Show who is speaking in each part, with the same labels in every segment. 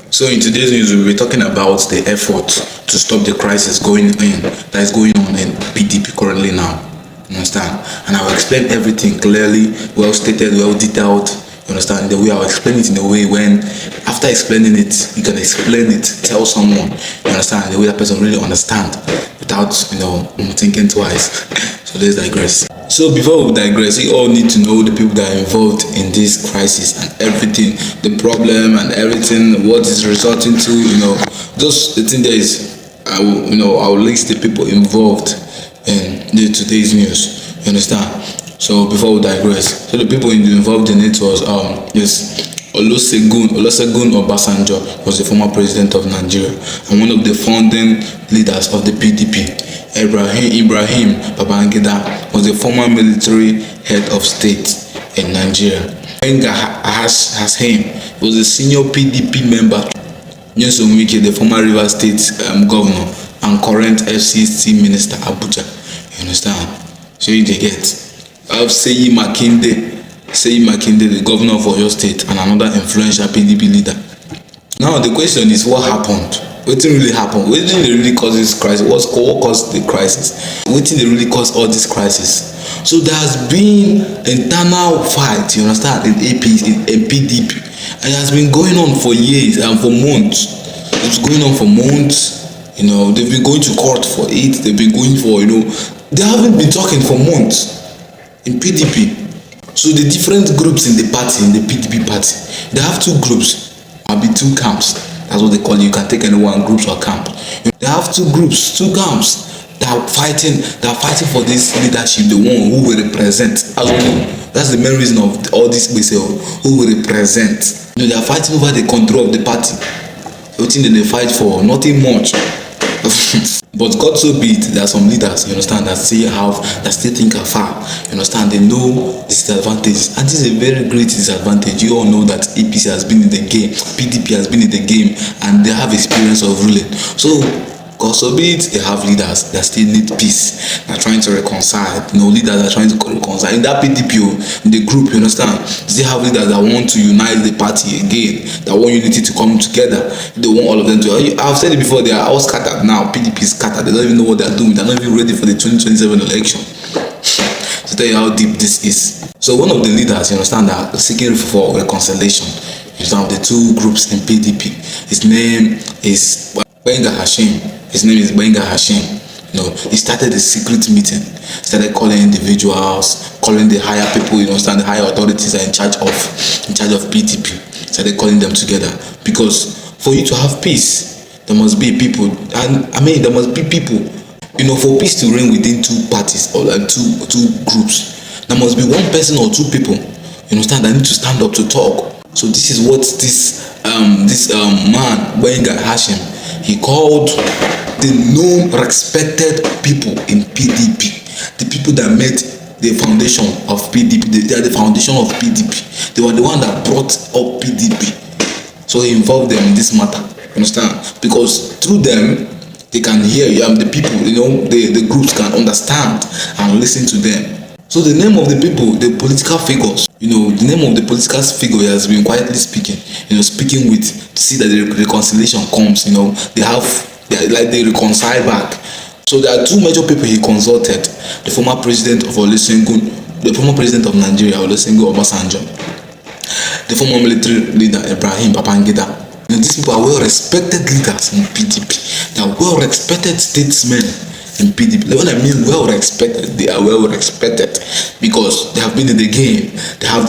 Speaker 1: So in today's news, we'll be talking about the effort to stop the crisis that is going on in PDP currently now. You understand? And I'll explain everything clearly, well stated, well detailed. You understand? The way I'll explain it in a way when, after explaining it, you can explain it, tell someone. You understand? The way that person really understand without thinking twice. So let's digress. So before we digress, we all need to know the people that are involved in this crisis and everything, the problem and everything, what is resulting to, just the thing there is, I'll list the people involved in today's news. You understand? So before we digress, so the people involved in it was Olusegun Obasanjo was the former president of Nigeria and one of the founding leaders of the PDP. Ibrahim Babangida was the former military head of state in Nigeria. Benga Hashim was the senior PDP member. Nyesom Wike, the former Rivers State governor and current FCT minister Abuja. You understand? So you get. I have Seyi Makinde, the governor of Oyo State and another influential PDP leader. Now the question is, what happened? What really happened? What did really cause this crisis? What caused the crisis? What did really cause all this crisis? So there has been internal fight, you understand, in PDP, and it has been going on for years and for months. It's going on for months. They've been going to court for it. They've been going for, they haven't been talking for months in PDP. So the different groups in the party, in the PDP party, they have two groups, or be two camps. That's what they call it. You can take anyone, groups or camp. They have two groups, two camps that are fighting for this leadership, the one who will represent. That's the main reason of all this who will represent. They are fighting over the control of the party. Everything that they fight for, nothing much. But God so be it, there are some leaders, you understand, that still think afar. You understand, they know the disadvantages, and this is a very great disadvantage. You all know that APC has been in the game, PDP has been in the game, and they have experience of ruling. So God so be it, they have leaders that still need peace. They're trying to reconcile. Leaders are trying to reconcile. In that PDP, in the group, you understand, they have leaders that want to unite the party again, that want unity to come together. They want all of them to. I've said it before, they are all scattered now. PDP is scattered. They don't even know what they're doing. They're not even ready for the 2027 election. To tell you how deep this is. So one of the leaders, you understand, are seeking for reconciliation. You understand, the two groups in PDP. His name is Benga Hashim. He started a secret meeting, started calling individuals, calling the higher people, the higher authorities are in charge of PDP, started calling them together, because for you to have peace, there must be people, there must be people, for peace to reign within two parties or like two groups, there must be one person or two people, that need to stand up to talk. So this is what this man, Benga Hashim, he called the known, respected people in PDP, the people that made the foundation of PDP. They are the foundation of PDP. They were the one that brought up PDP. So he involved them in this matter. Understand? Because through them, they can hear the people. The groups can understand and listen to them. So the name of the people, the political figures, the name of the political figure has been quietly speaking, speaking with, to see that the reconciliation comes, they reconcile back. So there are two major people he consulted: the former president of Nigeria, Olusegun Obasanjo, the former military leader Ibrahim Babangida. These people are well-respected leaders in PDP. They are well-respected statesmen in PDP. When I mean well-respected, they are well-respected because they have been in the game. They have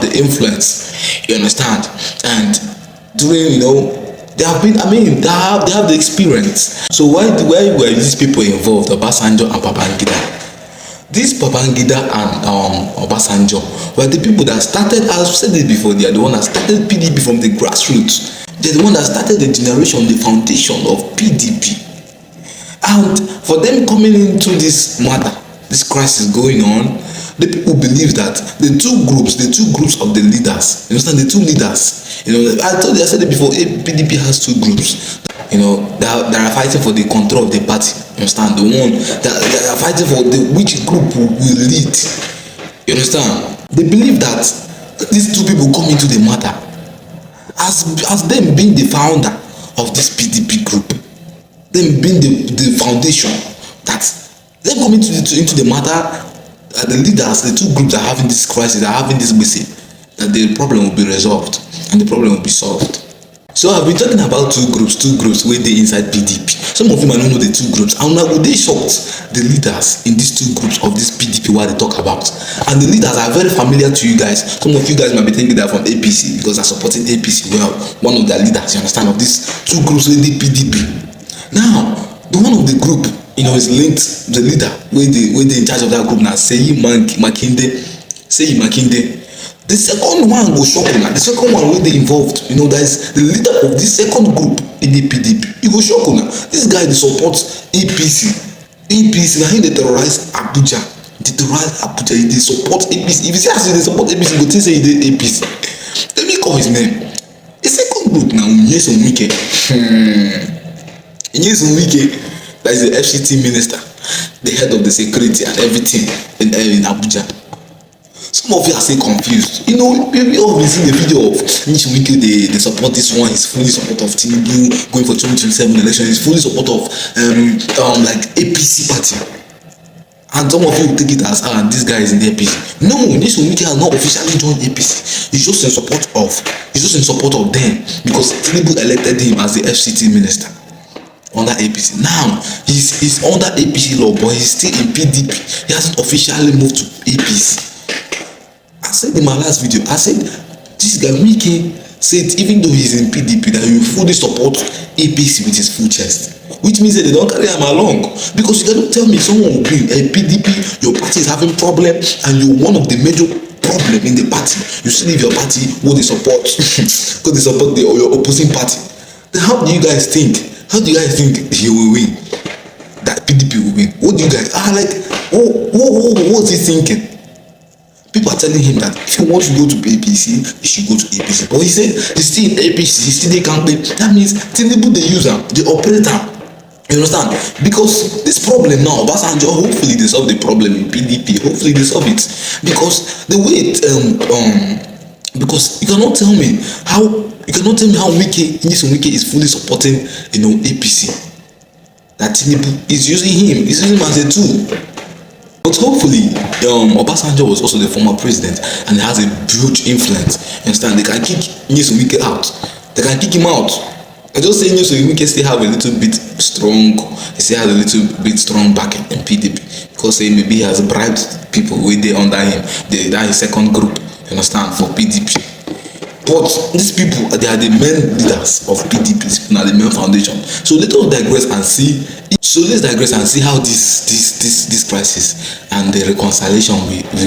Speaker 1: the influence. You understand? And during they have the experience. So why were these people involved, Obasanjo and Babangida? This Babangida and Obasanjo were the people that started, I've said it before, they are the one that started PDP from the grassroots. They're the one that started the generation, the foundation of PDP. And for them coming into this matter, this crisis going on, the people believe that the two groups of the leaders, the two leaders, I said it before, PDP has two groups, that are fighting for the control of the party, the one that are fighting for which group will lead, They believe that these two people come into the matter as them being the founder of this PDP group, them being the foundation, that them coming into the matter, the leaders, the two groups are having this crisis, are having this message, that the problem will be resolved and the problem will be solved. So I've been talking about two groups where they inside PDP. Some of you might not know the two groups, and now they shocked the leaders in these two groups of this PDP what they talk about. And the leaders are very familiar to you guys. Some of you guys might be thinking they're from APC because they're supporting APC. Well, one of their leaders, you understand, of these two groups with the PDP. Now, the one of the group, is linked to the leader where they in charge of that group now, Seyi Makinde. The second one go shock una. The second one wey dey involved, that is the leader of this second group in the PDP. E go shock una. This guy dey support APC. Na him dey terrorize Abuja. He dey support APC. If you see as he dey support APC, you go think say he dey APC. Let me call his name. The second group na Nyesom Wike. Nyesom Wike, that is the FCT minister, the head of the security and everything in Abuja. Some of you are still confused. We all been seeing the video of Nyesom Wike. They support this one. He's fully support of Tinubu going for 2027 election. He's fully support of like APC party. And some of you take it as this guy is in the APC. No, Nyesom Wike has not officially joined APC. He's just in support of them because Tinubu elected him as the FCT minister under APC. Now he's under APC law, but he's still in PDP. He hasn't officially moved to APC. I said in my last video, I said this guy Wike said even though he's in PDP that he will fully support APC with his full chest, which means that they don't carry him along. Because you cannot tell me someone will be a PDP, your party is having problem, and you're one of the major problem in the party. You still leave your party who they support because they support your opposing party. Then how do you guys think? How do you guys think he will win? That PDP will win? What do you guys what's he thinking? People are telling him that if he wants to go to APC, he should go to APC. But he said he's still in APC, he's still in campaign. That means Tinubu they use them, they operate them. You understand? Because this problem now, Obasanjo, hopefully they solve the problem in PDP. Hopefully they solve it. Because the way because you cannot tell me how Nyesom Wike is fully supporting APC. That Tinubu is using him as a tool. But hopefully, Obasanjo was also the former president and he has a huge influence. You understand? They can kick Nyesom Wike out. They can kick him out. I just say Nyesom Wike still have a little bit strong. He still has a little bit strong backing in PDP because maybe he has bribed people with they under him. That is second group. You understand? For PDP. But these people, they are the main leaders of PDP. These people are the main foundation. So let us digress and see. How this crisis and the reconciliation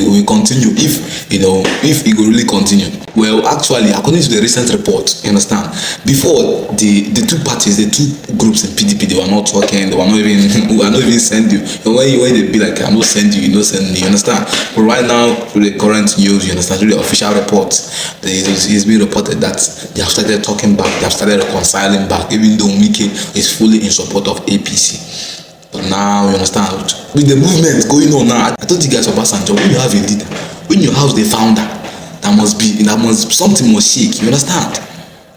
Speaker 1: will continue if it will really continue. Well, actually, according to the recent report, you understand, before the two parties, the two groups in PDP, they were not talking, they were not even send you. When they be like, I'm not send you, you don't send me, you understand? But right now, with the current news, you understand, with the official reports, it's been reported that they have started talking back, they have started reconciling back, even though Wike is fully in support of APC. But now, you understand, with the movement going on now, I told you guys Obasanjo, when you have a leader, when you have the founder, something must shake, you understand?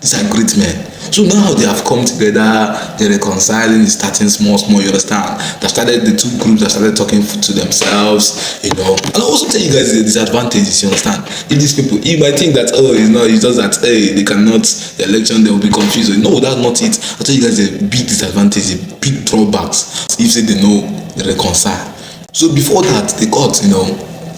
Speaker 1: These are great men. So now they have come together, they're reconciling, it's starting small, you understand? The two groups that started talking to themselves, And I also tell you guys the disadvantages, you understand? If these people, you might think that, it's just that, they cannot, the election, they will be confused. No, that's not it. I'll tell you guys the big disadvantage, the big drawbacks, if they know, they reconcile. So before that, the court,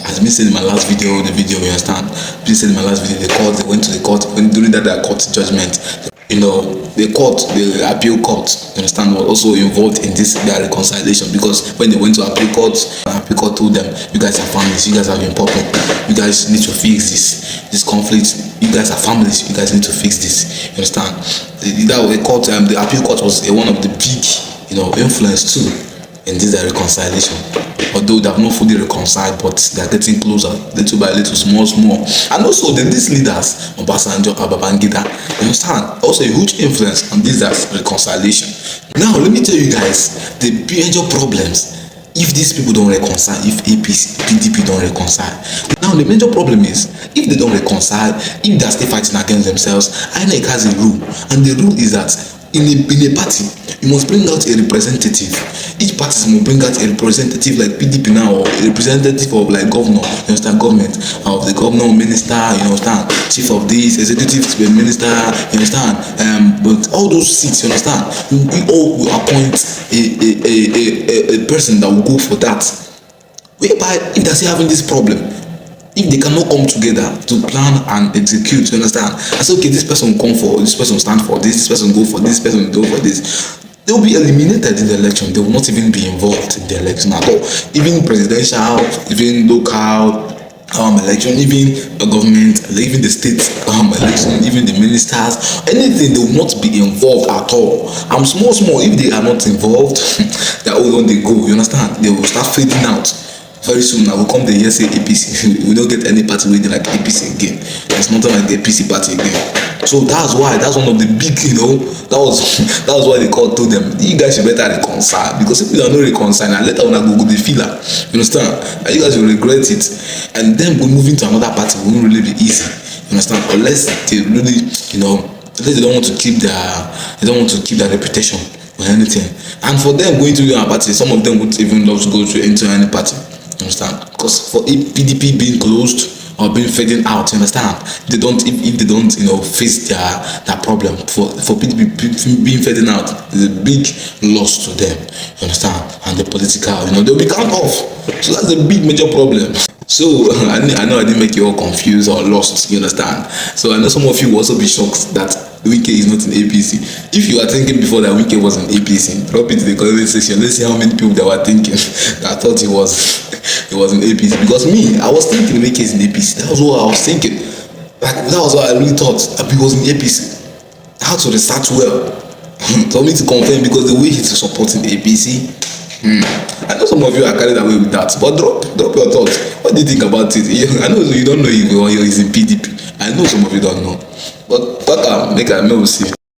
Speaker 1: as me said in my last video, you understand? Please said in my last video, they went to the court, during that court judgment, the appeal court, you understand, was also involved in their reconciliation, because when they went to appeal court told them, you guys are families, you guys have been public, you guys need to fix this conflict, you guys are families, you guys need to fix this, you understand? The appeal court was one of the big, influence too in this reconciliation. Although they have not fully reconciled, but they are getting closer, little by little, small. And also, these leaders, Obasanjo, Babangida, you understand, also a huge influence on this reconciliation. Now, let me tell you guys the major problems if these people don't reconcile, if PDP don't reconcile. Now, Now the major problem is if they don't reconcile, if they are still fighting against themselves, INEC has a rule, and the rule is that in a party, you must bring out a representative. Each party must bring out a representative like PDP now, or a representative of like governor, you understand, government, of the governor, minister, you understand, chief of this, executive minister, you understand, but all those seats, you understand, we all will appoint a person that will go for that. Whereby, if they're still having this problem, if they cannot come together to plan and execute, you understand, I say, okay, this person will come for this, person will stand for this person will go for this, person will go for this, they will be eliminated in the election. They will not even be involved in the election at all. Even presidential, even local election, even the government, even the state election, even the ministers, anything, they will not be involved at all. And small, if they are not involved, they are all on the go, you understand, they will start fading out. Very soon I will come the year say APC. We don't get any party waiting like APC again. There's nothing like the APC party again. So that's why, that's one of the big, that was why they told them, you guys should better reconcile, because if you don't reconcile, and let una go the filler, you understand, and you guys will regret it, and then we moving to another party won't really be easy, you understand, unless they really, unless they don't want to keep their reputation or anything. And for them going to a party, some of them would even love to go to into any party. You understand? Because for PDP being closed or being fading out, you understand? They don't, if they don't, face their problem. For PDP being fading out is a big loss to them. You understand? And the political, they'll be cut off. So that's a big major problem. So I know I didn't make you all confused or lost. You understand? So I know some of you will also be shocked that Wike is not in APC. If you are thinking before that Wike was in APC, drop it in the comment section. Let's see how many people that were thinking that thought he was in APC. Because me, I was thinking Wike is in APC. That was what I was thinking. That was what I really thought, that he was in APC. I had to research well for me to confirm, because the way he's supporting APC, I know some of you are carried away with that, but drop your thoughts. What do you think about it? I know you don't know if he's in PDP. I know some of you don't know, but make I see.